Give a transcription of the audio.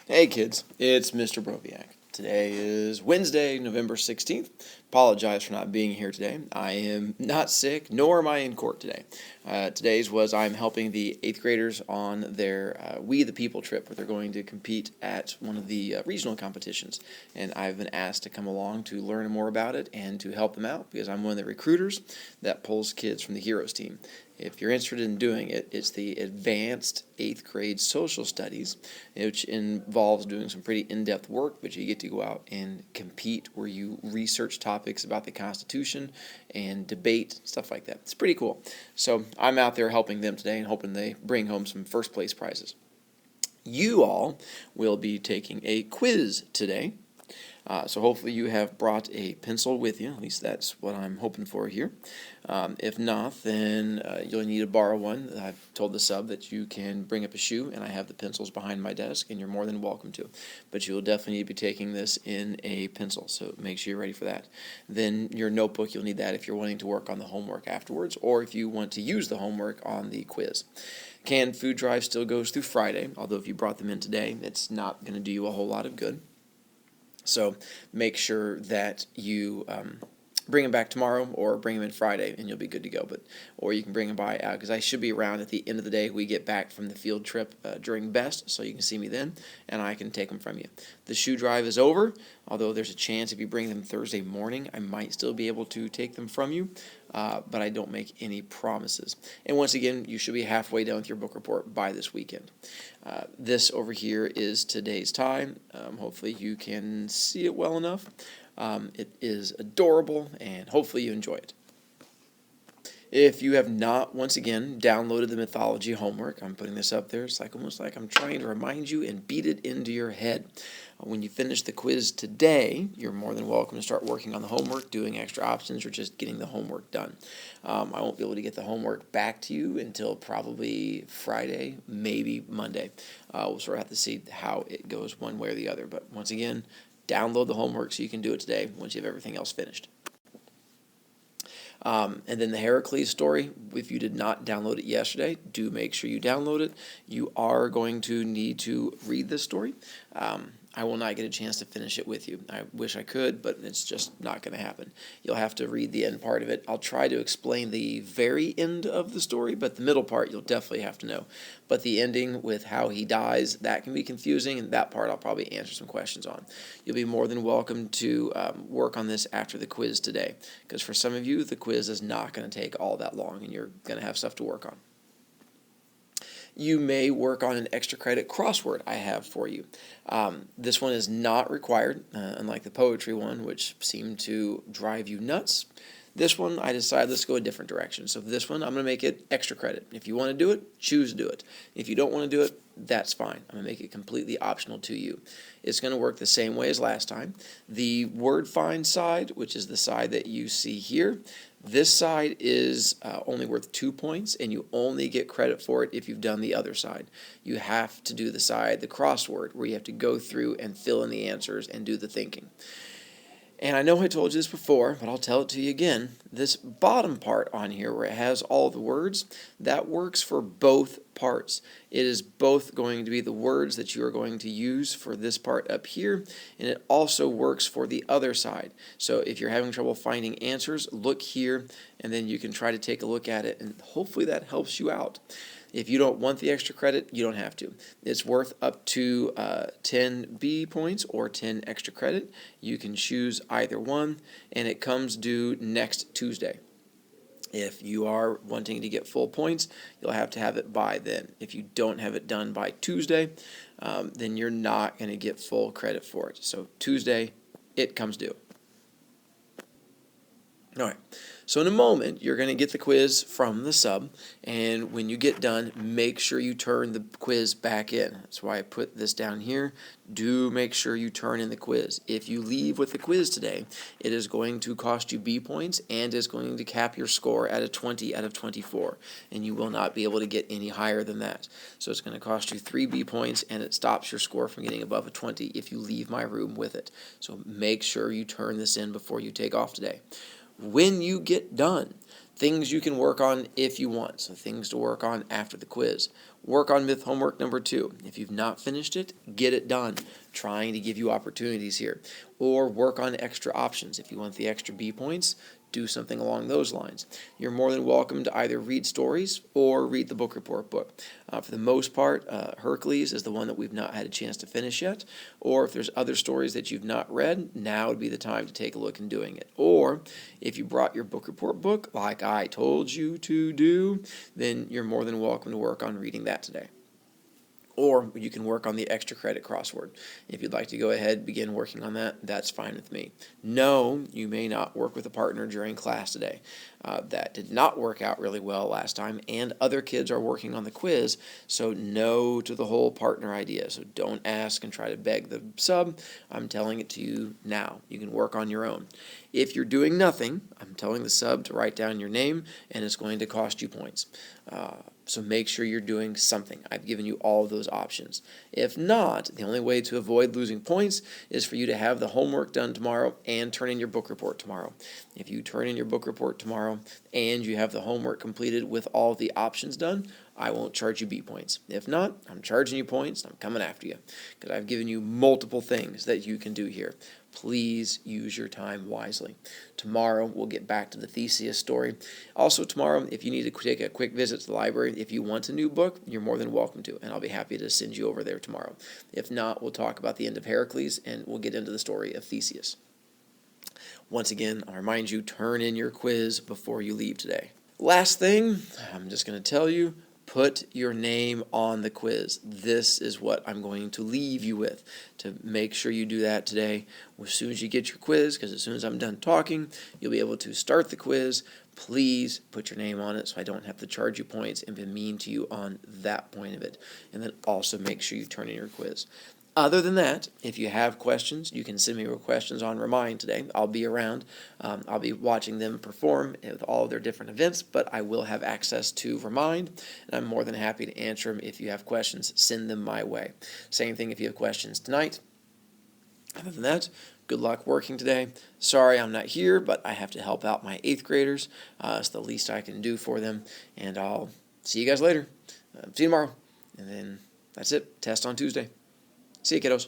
Hey kids, it's Mr. Broviak. Today is Wednesday, November 16th. Apologize for not being here today. I am not sick, nor am I in court today. Today's was I'm helping the 8th graders on their We the People trip, where they're going to compete at one of the regional competitions. And I've been asked to come along to learn more about it and to help them out because I'm one of the recruiters that pulls kids from the Heroes team. If you're interested in doing it, it's the Advanced 8th Grade Social Studies, which involves doing some pretty in-depth work, but you get to go out and compete where you research topics about the Constitution and debate, stuff like that. It's pretty cool. So I'm out there helping them today and hoping they bring home some first place prizes. You all will be taking a quiz today. So hopefully you have brought a pencil with you. At least that's what I'm hoping for here. If not, then you'll need to borrow one. I've told the sub that you can bring up a shoe, and I have the pencils behind my desk, and you're more than welcome to. But you'll definitely need to be taking this in a pencil, so make sure you're ready for that. Then your notebook, you'll need that if you're wanting to work on the homework afterwards, or if you want to use the homework on the quiz. Canned food drive still goes through Friday, although if you brought them in today, it's not going to do you a whole lot of good. So make sure that you bring them back tomorrow or bring them in Friday and you'll be good to go. Or you can bring them by because I should be around at the end of the day. We get back from the field trip during BEST, so you can see me then and I can take them from you. The shoe drive is over, although there's a chance if you bring them Thursday morning, I might still be able to take them from you. But I don't make any promises. And once again, you should be halfway done with your book report by this weekend. This over here is today's time. Hopefully you can see it well enough. It is adorable, and hopefully you enjoy it. If you have not, once again, downloaded the mythology homework, I'm putting this up there. It's almost like I'm trying to remind you and beat it into your head. When you finish the quiz today, you're more than welcome to start working on the homework, doing extra options, or just getting the homework done. I won't be able to get the homework back to you until probably Friday, maybe Monday. We'll sort of have to see how it goes one way or the other. But once again, download the homework so you can do it today once you have everything else finished. And then the Heracles story, if you did not download it yesterday, do make sure you download it. You are going to need to read this story. I will not get a chance to finish it with you. I wish I could, but it's just not going to happen. You'll have to read the end part of it. I'll try to explain the very end of the story, but the middle part you'll definitely have to know. But the ending with how he dies, that can be confusing, and that part I'll probably answer some questions on. You'll be more than welcome to work on this after the quiz today, because for some of you, the quiz is not going to take all that long, and you're going to have stuff to work on. You may work on an extra credit crossword I have for you. This one is not required, unlike the poetry one, which seemed to drive you nuts. This one, I decided let's go a different direction. So for this one, I'm going to make it extra credit. If you want to do it, choose to do it. If you don't want to do it, that's fine. I'm going to make it completely optional to you. It's going to work the same way as last time. The word find side, which is the side that you see here, this side is only worth 2 points, and you only get credit for it if you've done the other side. You have to do the side, the crossword, where you have to go through and fill in the answers and do the thinking. And I know I told you this before, but I'll tell it to you again. This bottom part on here where it has all the words, that works for both parts. It is both going to be the words that you are going to use for this part up here, and it also works for the other side. So if you're having trouble finding answers, look here, and then you can try to take a look at it, and hopefully that helps you out. If you don't want the extra credit, you don't have to. It's worth up to 10 B points or 10 extra credit. You can choose either one, and it comes due next Tuesday. If you are wanting to get full points, you'll have to have it by then. If you don't have it done by Tuesday, then you're not going to get full credit for it. So Tuesday, it comes due. All right, so in a moment, you're going to get the quiz from the sub, and when you get done, make sure you turn the quiz back in. That's why I put this down here. Do make sure you turn in the quiz. If you leave with the quiz today, it is going to cost you B points and is going to cap your score at a 20 out of 24, and you will not be able to get any higher than that. So it's going to cost you 3 B points, and it stops your score from getting above a 20 if you leave my room with it. So make sure you turn this in before you take off today. when you get done. Things you can work on if you want, so things to work on after the quiz. Work on myth homework number 2. If you've not finished it, get it done. Trying to give you opportunities here. Or work on extra options. If you want the extra B points, do something along those lines. You're more than welcome to either read stories or read the book report book. For the most part, Hercules is the one that we've not had a chance to finish yet. Or if there's other stories that you've not read, now would be the time to take a look in doing it. Or if you brought your book report book like I told you to do, then you're more than welcome to work on reading that today. Or you can work on the extra credit crossword. If you'd like to go ahead, begin working on that, that's fine with me. No, you may not work with a partner during class today. That did not work out really well last time, and other kids are working on the quiz, so no to the whole partner idea. So don't ask and try to beg the sub. I'm telling it to you now. You can work on your own. If you're doing nothing, I'm telling the sub to write down your name, and it's going to cost you points. So make sure you're doing something. I've given you all of those options. If not, the only way to avoid losing points is for you to have the homework done tomorrow and turn in your book report tomorrow. If you turn in your book report tomorrow and you have the homework completed with all the options done, I won't charge you B points. If not, I'm charging you points. I'm coming after you because I've given you multiple things that you can do here. Please use your time wisely. Tomorrow, we'll get back to the Theseus story. Also, tomorrow, if you need to take a quick visit to the library, if you want a new book, you're more than welcome to, and I'll be happy to send you over there tomorrow. If not, we'll talk about the end of Heracles, and we'll get into the story of Theseus. Once again, I'll remind you, turn in your quiz before you leave today. Last thing, I'm just going to tell you, put your name on the quiz. This is what I'm going to leave you with. To make sure you do that today, as soon as you get your quiz, because as soon as I'm done talking, you'll be able to start the quiz. Please put your name on it so I don't have to charge you points and be mean to you on that point of it. And then also make sure you turn in your quiz. Other than that, if you have questions, you can send me your questions on Remind today. I'll be around. I'll be watching them perform with all of their different events, but I will have access to Remind, and I'm more than happy to answer them. If you have questions, send them my way. Same thing if you have questions tonight. Other than that, good luck working today. Sorry I'm not here, but I have to help out my 8th graders. It's the least I can do for them, and I'll see you guys later. See you tomorrow. And then that's it. Test on Tuesday. See you, kiddos.